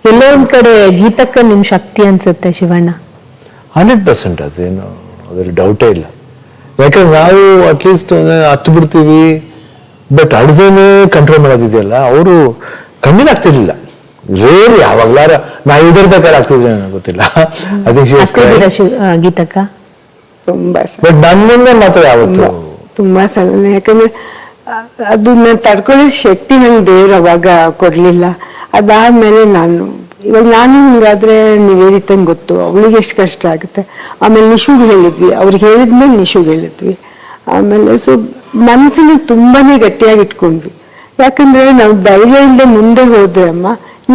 ಎಲ್ಲೋ ಒಂದ್ ಕಡೆ ಗೀತಕ್ಕ ನಿಮ್ ಶಕ್ತಿ ಅನ್ಸುತ್ತೆ ಶಿವಣ್ಣ. 100% ಅದೇನು ಅದ್ರ ಡೌಟೇ ಇಲ್ಲ. ಯಾಕಂದ್ರೆ ನಾವು ಅಟ್ಲೀಸ್ಟ್ ಹತ್ತು ಬಿಡ್ತೀವಿ, ಬಟ್ ಅಡ್ದೇನೆ ಕಂಟ್ರೋಲ್ ಮಾಡೋದಿದೆಯಲ್ಲ, ಅವರು ಕಣ್ಣಿಗೆ ಆಗ್ತಿರ್ಲಿಲ್ಲ. ರೇರ್ ಯಾವಾಗ್ಲಾರ ನಾ ಇರ್ಬೇಕಾದ್ರೆ ಆಗ್ತಿದ್ರೆ ನನಗೆ ಗೊತ್ತಿಲ್ಲ. ಗೀತಕ್ಕ ತುಂಬಾ ಬಟ್ ನನ್ನಿಂದ ಮಾತ್ರ ಯಾವತ್ತು ತುಂಬಾ ಸಲ, ಯಾಕಂದ್ರೆ ಅದನ್ನ ತಡ್ಕೊಳ್ಳೋ ಶಕ್ತಿ ನಂಗೆ ದೇವ್ರು ಅವಾಗ ಕೊಡ್ಲಿಲ್ಲ. ಅದಾದ್ಮೇಲೆ ಇವಾಗ ನಾನು ಹಿಂಗಾದ್ರೆ ನಿವೇದಿತಂಗೆ ಗೊತ್ತು, ಅವಳಿಗೆ ಎಷ್ಟು ಕಷ್ಟ ಆಗುತ್ತೆ. ಆಮೇಲೆ ನಿಶುಗ್ ಹೇಳಿದ್ವಿ, ಅವ್ರಿಗೆ ಹೇಳಿದ್ಮೇಲೆ ನಿಶುಗ್ ಹೇಳಿದ್ವಿ. ಆಮೇಲೆ ಮನಸ್ಸನ್ನ ತುಂಬಾನೇ ಗಟ್ಟಿಯಾಗಿ ಇಟ್ಕೊಂಡ್ವಿ. ಯಾಕಂದ್ರೆ ನಾವು ಧೈರ್ಯ ಇಲ್ಲದೆ ಮುಂದೆ ಹೋದ್ರೆ ಅಮ್ಮ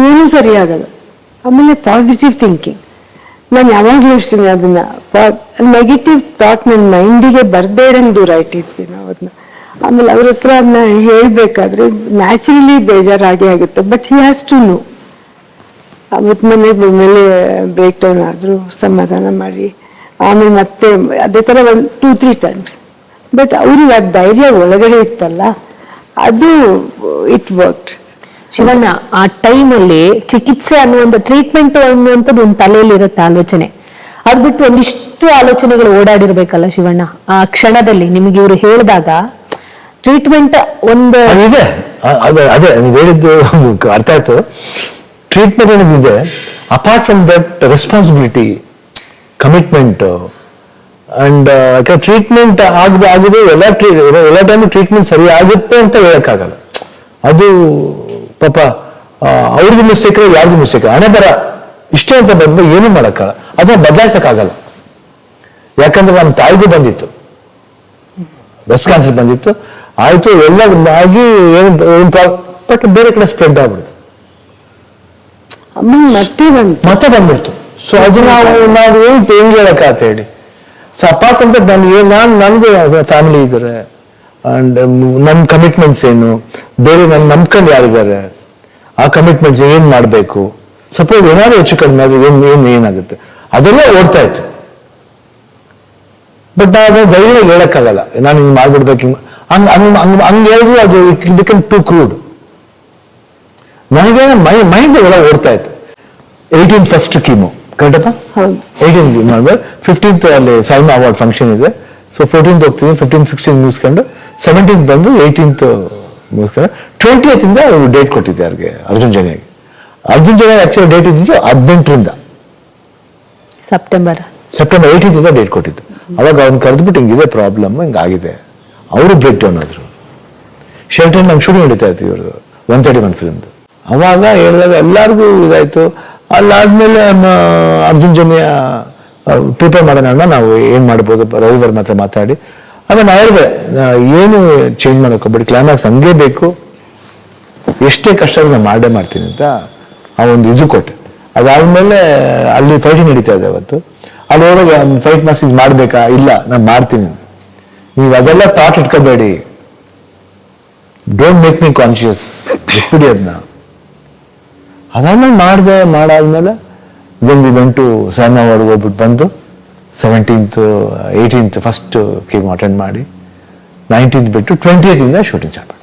ಏನೂ ಸರಿ ಆಗಲ್ಲ. ಆಮೇಲೆ ಪಾಸಿಟಿವ್ ಥಿಂಕಿಂಗ್, ನಾನು ಯಾವಾಗ್ಲೂ ಅಷ್ಟೇ ಅದನ್ನ ನೆಗೆಟಿವ್ ಥಾಟ್ ನನ್ನ ಮೈಂಡಿಗೆ ಬರ್ದೇ ಇರಂಗ್ ದೂರ ಇಟ್ಟಿದ್ವಿ ನಾವು ಅದನ್ನ. ಆಮೇಲೆ ಅವ್ರ ಹತ್ರ ಅದನ್ನ ಹೇಳ್ಬೇಕಾದ್ರೆ ನ್ಯಾಚುರಲಿ ಬೇಜಾರಾಗೇ ಆಗುತ್ತೆ, but he has to know. ಅವತ್ತು ಮನೆಗೆ ಬಂದ್ಮೇಲೆ ಬ್ರೇಕ್ ಡೌನ್ ಆದ್ರು, ಸಮಾಧಾನ ಮಾಡಿ ಆಮೇಲೆ ಮತ್ತೆ ಅದೇ ತರ 1-2-3 ಟೈಮ್ಸ್. ಬಟ್ ಅವ್ರಿಗೆ ಆ ಧೈರ್ಯ ಒಳಗಡೆ ಇತ್ತಲ್ಲ, ಅದು ಇಟ್ ವರ್ಕ್ಡ್. ಶಿವಣ್ಣ, ಆ ಟೈಮಲ್ಲಿ ಚಿಕಿತ್ಸೆ ಅನ್ನುವಂಥ ಟ್ರೀಟ್ಮೆಂಟ್ ಅನ್ನುವಂಥದ್ದು ಒಂದು ತಲೆಯಲ್ಲಿ ಇರುತ್ತೆ ಆಲೋಚನೆ. ಅದ್ ಬಿಟ್ಟು ಒಂದಿಷ್ಟು ಆಲೋಚನೆಗಳು ಓಡಾಡಿರ್ಬೇಕಲ್ಲ ಶಿವಣ್ಣ. ಆ ಕ್ಷಣದಲ್ಲಿ ನಿಮಗೆ ಇವರು ಹೇಳಿದಾಗ ಟ್ರೀಟ್ಮೆಂಟ್ ಒಂದು ಇದೆ, ಅದೇ ನೀವು ಹೇಳಿದ್ದು ಅರ್ಥ ಆಯ್ತು. ಟ್ರೀಟ್ಮೆಂಟ್ ಅನ್ನೋದಿದೆ, apart from that responsibility, commitment and treatment ಆಗಿದೆ. ಎಲ್ಲ ಟೈಮ್ ಟ್ರೀಟ್ಮೆಂಟ್ ಸರಿ ಆಗುತ್ತೆ ಅಂತ ಹೇಳಕ್ಕಾಗಲ್ಲ. ಅದು ಪಾಪ ಅವ್ರದ್ದು ಮಿಸ್ಟೇಕ್, ಯಾರ್ದು ಮಿಸ್ಟೇಕ್, ಹಣೆ ಬರ ಇಷ್ಟೇ ಅಂತ ಬಂದ್ರೆ ಏನೂ ಮಾಡಕ್ಕಾಗಲ್ಲ. ಅದನ್ನ ಬದಲಾಯಿಸಕ್ಕಾಗಲ್ಲ. ಯಾಕಂದ್ರೆ ನಮ್ಮ ತಾಯಿಗೂ ಬಂದಿತ್ತು, ಬ್ರೆಸ್ಟ್ ಕ್ಯಾನ್ಸರ್ ಬಂದಿತ್ತು, ಆಯ್ತು ಎಲ್ಲ ಆಗಿ ಬಟ್ ಬೇರೆ ಕಡೆ ಸ್ಪ್ರೆಡ್ ಆಗ್ಬಿಡ್ತು, ಮತ್ತೆ ಬಂದ್ಬಿಡ್ತು. ಸೊ ಅದು ನಾವು ಏನು ಹೆಂಗ್ ಹೇಳಕ್ಕಾಗತ್ತೆ ಹೇಳಿ. ಸೊ ಅಪಾರ್ಟ್ ಫ್ರಮ್ ದಟ್ ನನ್ಗೆ ಫ್ಯಾಮಿಲಿ ಇದ್ದಾರೆ, ಅಂಡ್ ನನ್ನ ಕಮಿಟ್ಮೆಂಟ್ಸ್ ಏನು, ಬೇರೆ ನನ್ನ ನಂಬ್ಕೊಂಡು ಯಾರಿದ್ದಾರೆ, ಆ ಕಮಿಟ್ಮೆಂಟ್ಸ್ ಏನ್ ಮಾಡಬೇಕು, ಸಪೋಸ್ ಏನಾದ್ರು ಹೆಚ್ಚು ಕಡಿಮೆ ಆದ್ರೆ ಏನಾಗುತ್ತೆ, ಅದೆಲ್ಲ ಓಡ್ತಾ ಇತ್ತು. ಬಟ್ ನಾನು ಧೈರ್ಯ ಹೇಳಕ್ಕಾಗಲ್ಲ, ನಾನು ಹಿಂಗ್ ಮಾಡ್ಬಿಡ್ಬೇಕು, ಹಂಗ್ ಹೇಳಿದ್ರು ಅದು ಇಟ್ ಬಿಕಮ್ ಟು ಕ್ರೂಡ್. ನನಗೆ ಮೈಂಡ್ ಒಳಗೆ ಓಡ್ತಾ ಇತ್ತು. 18th ಫಸ್ಟ್ ಕೀಮೋ ಕರೆಕ್ಟಪ್ಪ, 18th ಮಾಡ್ಬೇಕು, 15th ಅಲ್ಲಿ ಸೈಮಾ ಅವಾರ್ಡ್ ಫಂಕ್ಷನ್ ಇದೆ. ಸೊ 14th ಹೋಗ್ತೀನಿ, 15th 16th ಮುಗಿಸ್ಕೊಂಡು 17th ಬಂದು 18th ಮುಗಿಸ್ಕೊಂಡು 20th ಇಂದ ಡೇಟ್ ಕೊಟ್ಟಿದ್ದೆ ಯಾರಿಗೆ, ಅರ್ಜುನ್ ಜನ್ಯಾಗೆ. ಅರ್ಜುನ್ ಜನ್ಯಾಗ ಆಕ್ಚುಲಿ ಡೇಟ್ ಇದ್ದಿದ್ದು 18ರಿಂದ ಸೆಪ್ಟೆಂಬರ್ 18th ಇಂದ ಡೇಟ್ ಕೊಟ್ಟಿದ್ದು. ಅವಾಗ ಅವ್ನು ಕರೆದ್ಬಿಟ್ಟು ಹಿಂಗಿದೆ ಪ್ರಾಬ್ಲಮ್, ಹಿಂಗಾಗಿದೆ. ಅವರು ಬ್ರೇಕ್ ಡೌನ್ ಆದ್ರು. ಶೆಲ್ಟರ್ ನಂಗೆ ಶೂಟಿಂಗ್ ನಡೀತಾ ಇತ್ತು ಇವ್ರದ್ದು 131 ಫಿಲ್ಮ್ದು. ಅವಾಗ ಹೇಳಿದಾಗ ಎಲ್ಲರಿಗೂ ಇದಾಯ್ತು. ಅಲ್ಲಾದ್ಮೇಲೆ ಅರ್ಜುನ್ ಜನ್ಯ ಪ್ರಿಪೇರ್ ಮಾಡೋಣ, ನಾವು ಏನ್ ಮಾಡ್ಬೋದು ರವಿವಾರ ಮಾತ್ರ ಮಾತಾಡಿ. ಆಮೇಲೆ ನಾ ಹೇಳಿದೆ, ಏನು ಚೇಂಜ್ ಮಾಡೋಕೋಗ್ಬೇಡಿ, ಕ್ಲೈಮ್ಯಾಕ್ಸ್ ಹಂಗೇ ಬೇಕು, ಎಷ್ಟೇ ಕಷ್ಟ ನಾನು ಮಾಡೇ ಮಾಡ್ತೀನಿ ಅಂತ ಆ ಒಂದು ಇದು ಕೊಟ್ಟೆ. ಅದಾದ್ಮೇಲೆ ಅಲ್ಲಿ ಫೈಟಿಂಗ್ ನಡೀತಾ ಇದೆ ಅವತ್ತು. ಅಲ್ಲಿ ಹೋದಾಗ ಫೈಟ್ ಮಾಸ್ಟರ್ ಮಾಡ್ಬೇಕಾ, ಇಲ್ಲ ನಾನು ಮಾಡ್ತೀನಿ, ನೀವು ಅದೆಲ್ಲ ಥಾಟ್ ಇಟ್ಕೋಬೇಡಿ, ಡೋಂಟ್ ಮೇಕ್ ಮೀ ಕಾನ್ಶಿಯಸ್, ಬಿಟ್ಬಿಡಿ ಅದನ್ನ. ಅದಾದ್ಮೇಲೆ ಮಾಡಾದ್ಮೇಲೆ ಬಂದು ಸೈಮಾ ಅವಾರ್ಡ್ಗೆ ಹೋಗ್ಬಿಟ್ಟು ಬಂದು 17th 18th first chemo attend ಮಾಡಿ 19th ಬಿಟ್ಟು 20th ಇಂದ ಶೂಟಿಂಗ್ ಸ್ಟಾರ್ಟ್ ಮಾಡಿ.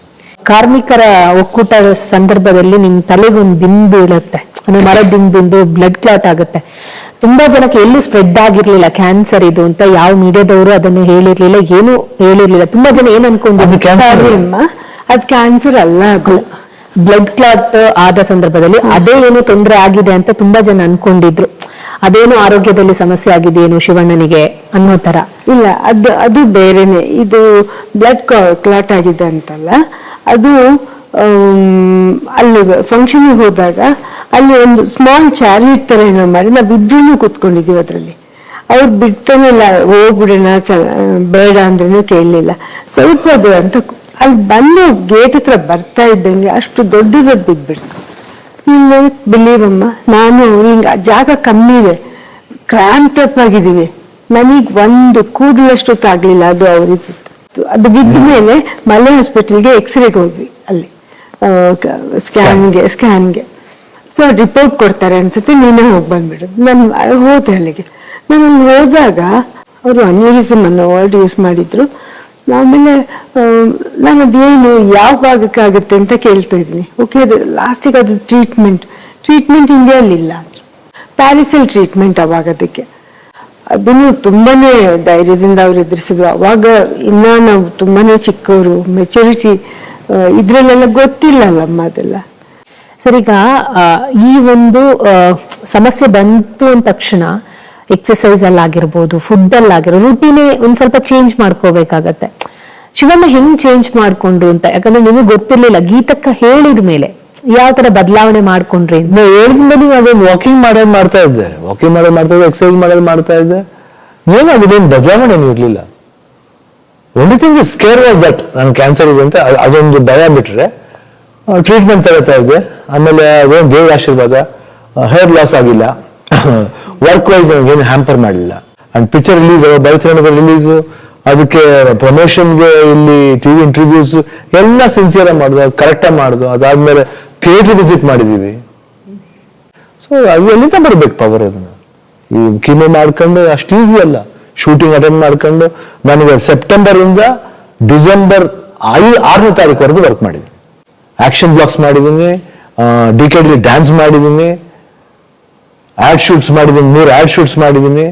ಕಾರ್ಮಿಕರ ಒಕ್ಕೂಟದ ಸಂದರ್ಭದಲ್ಲಿ ನಿಮ್ ತಲೆಗೊಂದು ದಿಂಬು ಬೀಳುತ್ತೆ, ಅಂದ್ರೆ ಮರ ದಿಂಬು ಬ್ಲಡ್ ಕ್ಲಾಟ್ ಆಗುತ್ತೆ. ತುಂಬಾ ಜನಕ್ಕೆ ಎಲ್ಲೂ ಸ್ಪ್ರೆಡ್ ಆಗಿರ್ಲಿಲ್ಲ ಕ್ಯಾನ್ಸರ್ ಇದು ಅಂತ, ಯಾವ ಮೀಡಿಯಾದವರು ಅದನ್ನು ಹೇಳಿರ್ಲಿಲ್ಲ, ಏನು ಹೇಳಿರ್ಲಿಲ್ಲ. ತುಂಬಾ ಜನ ಏನ್ ಅನ್ಕೊಂಡಿದ್ರು ಅದು ಕ್ಯಾನ್ಸರ್ ಅಲ್ಲ, ಅದು ಬ್ಲಡ್ ಕ್ಲಾಟ್ ಆದ ಸಂದರ್ಭದಲ್ಲಿ ಅದೇ ಏನು ತೊಂದರೆ ಆಗಿದೆ ಅಂತ ತುಂಬಾ ಜನ ಅನ್ಕೊಂಡಿದ್ರು. ಅದೇನು ಆರೋಗ್ಯದಲ್ಲಿ ಸಮಸ್ಯೆ ಆಗಿದೆ ಏನು ಶಿವಣ್ಣನಿಗೆ ಅನ್ನೋ ತರ. ಇಲ್ಲ, ಅದು ಬೇರೆನೆ. ಇದು ಬ್ಲಡ್ ಕ್ಲಾಟ್ ಆಗಿದೆ ಅಂತಲ್ಲ, ಅದು ಅಲ್ಲಿ ಫಂಕ್ಷನ್ಗೆ ಹೋದಾಗ ಅಲ್ಲಿ ಒಂದು ಸ್ಮಾಲ್ ಚಾರಿಟ್ ತರ ಏನೋ ಮಾಡಿ ನಾವಿಬ್ರು ಕೂತ್ಕೊಂಡಿದೀವಿ ಅದ್ರಲ್ಲಿ. ಅವ್ರು ಬಿಡ್ತಾನಿಲ್ಲ, ಹೋಗ್ಬಿಡೋಣ ಬೇಡ ಅಂದ್ರೂ ಕೇಳಲಿಲ್ಲ. ಸ್ವಲ್ಪ ಅದು ಅಂತ ಅಲ್ಲಿ ಬಂದು ಗೇಟ್ ಹತ್ರ ಬರ್ತಾ ಇದ್ದಂಗೆ ಅಷ್ಟು ದೊಡ್ಡದು ಬಿದ್ಬಿಡ್ತು. ಇಲ್ಲ ಬಿಲೀವ್ ಅಮ್ಮ, ನಾನು ಹಿಂಗ ಜಾಗ ಕಮ್ಮಿ ಇದೆ, ಕ್ರಾಂಪ್ ಅಪ್ ಆಗಿದ್ದೀವಿ, ನನಗ್ ಒಂದು ಕೂದಲಷ್ಟೊತ್ತಾಗ್ಲಿಲ್ಲ. ಅದು ಅವ್ರಿಗೆ ಅದು ಬಿದ್ದ ಮೇಲೆ ಮಲೆ ಹಾಸ್ಪಿಟಲ್ಗೆ ಎಕ್ಸ್ರೇಗೆ ಹೋದ್ವಿ, ಅಲ್ಲಿ ಸ್ಕ್ಯಾನ್ಗೆ. ಸೊ ರಿಪೋರ್ಟ್ ಕೊಡ್ತಾರೆ ಅನ್ಸುತ್ತೆ, ನೀನೇ ಹೋಗಿ ಬಂದ್ಬಿಡು. ನಾನು ಹೋದೆ ಅಲ್ಲಿಗೆ. ನಾನು ಅಲ್ಲಿ ಹೋದಾಗ ಅವರು ಅನ್ಯೂರಿಸಮ್ ಅನ್ನೋ ವರ್ಡ್ ಯೂಸ್ ಮಾಡಿದ್ರು. ಆಮೇಲೆ ನಾನು ಅದೇನು ಯಾವ ಭಾಗಕ್ಕಾಗುತ್ತೆ ಅಂತ ಕೇಳ್ತಾ ಇದ್ದೀನಿ. ಓಕೆ, ಅದು ಲಾಸ್ಟಿಗೆ ಅದು ಟ್ರೀಟ್ಮೆಂಟ್ ಇಂಡಿಯಲ್ಲಿ ಇಲ್ಲ ಅಂದ್ರು. ಪ್ಯಾರಿಸಲ್ಲಿ ಟ್ರೀಟ್ಮೆಂಟ್ ಅವಾಗ ಅದಕ್ಕೆ. ಅದನ್ನು ತುಂಬಾನೇ ಧೈರ್ಯದಿಂದ ಅವ್ರು ಎದುರಿಸಿದ್ರು. ಅವಾಗ ಇನ್ನ ನಾವು ತುಂಬಾನೇ ಚಿಕ್ಕವರು, ಮೆಚುರಿಟಿ ಇದ್ರಲ್ಲೆಲ್ಲ ಗೊತ್ತಿಲ್ಲಲ್ಲಮ್ಮ ಅದೆಲ್ಲ. ಸರ್, ಈಗ ಈ ಒಂದು ಸಮಸ್ಯೆ ಬಂತು ಅಂದ ತಕ್ಷಣ ಎಕ್ಸಸೈಸ್ ಅಲ್ಲಾಗಿರ್ಬೋದು, ಫುಡ್ ಅಲ್ಲಾಗಿರ್ಬೋದು, ರೂಟೀನೇ ಒಂದ್ ಸ್ವಲ್ಪ ಚೇಂಜ್ ಮಾಡ್ಕೋಬೇಕಾಗತ್ತೆ. ಶಿವಣ್ಣ ಹೆಂಗ್ ಚೇಂಜ್ ಮಾಡ್ಕೊಂಡ್ರು ಅಂತ, ಯಾಕಂದ್ರೆ ನಿಮಗೆ ಗೊತ್ತಿರ್ಲಿಲ್ಲ, ಗೀತಕ್ಕ ಹೇಳಿದ ಮೇಲೆ ಯಾವ ತರ ಬದಲಾವಣೆ ಮಾಡ್ಕೊಂಡ್ರಿ? ಹೇಳಿದ್ಮೇಲೆ ನಾವೇನು ವಾಕಿಂಗ್ ಮಾಡ್ತಾ ಇದ್ದೆ, ಎಕ್ಸರ್ಸೈಸ್ ಮಾಡ್ತಾ ಇದ್ದೆ. ಏನು ಅದೇನು ಬದಲಾವಣೆ ಇರ್ಲಿಲ್ಲ. Only thing scare was that ನಾನು ಕ್ಯಾನ್ಸರ್ ಇದೆ ಅಂತ ಅದೊಂದು ಭಯ ಬಿಟ್ರೆ ಟ್ರೀಟ್ಮೆಂಟ್ ತಗೋತಾ ಇದ್ದೆ. ಆಮೇಲೆ ಅದೇನು ದೇವ್ರ ಆಶೀರ್ವಾದ, ಹೇರ್ ಲಾಸ್ ಆಗಿಲ್ಲ, ವರ್ಕ್ ವೈಸ್ ನನಗೇನು ಹ್ಯಾಂಪರ್ ಮಾಡಲಿಲ್ಲ. ಅಂಡ್ ಪಿಕ್ಚರ್ ರಿಲೀಸ್, ಭರತನಾಟ್ಯದ ರಿಲೀಸು, ಅದಕ್ಕೆ ಪ್ರಮೋಷನ್ಗೆ ಇಲ್ಲಿ ಟಿವಿ ಇಂಟರ್ವ್ಯೂಸ್ ಎಲ್ಲ ಸಿನ್ಸಿಯರ್ ಮಾಡಿದ್ವು, ಕರೆಕ್ಟಾಗಿ ಮಾಡಿದ್ವು. ಅದಾದ್ಮೇಲೆ ಥಿಯೇಟರ್ ವಿಸಿಟ್ ಮಾಡಿದೀವಿ. ಸೊ ಅದು ಎಲ್ಲಿಂದ ಬರ್ಬೇಕು ಪವರ್? ಅದನ್ನ ಈ ಕೀಮೋ ಮಾಡ್ಕೊಂಡು ಅಷ್ಟು ಈಸಿ ಅಲ್ಲ. ಶೂಟಿಂಗ್ ಅಟೆಂಡ್ ಮಾಡ್ಕೊಂಡು ನನಗೆ ಸೆಪ್ಟೆಂಬರ್ ಇಂದ ಡಿಸೆಂಬರ್ 6ನೇ ತಾರೀಕುವರೆಗೂ ವರ್ಕ್ ಮಾಡಿದ್ದೀನಿ. ಆಕ್ಷನ್ ಬ್ಲಾಕ್ಸ್ ಮಾಡಿದ್ದೀನಿ, ಡಿಕೆಡ್ಲಿ ಡ್ಯಾನ್ಸ್ ಮಾಡಿದ್ದೀನಿ, ಆಡ್ ಶೂಟ್ಸ್ ಮಾಡಿದ್ದೀನಿ, 3 ಆಡ್ ಶೂಟ್ಸ್ ಮಾಡಿದ್ದೀನಿ.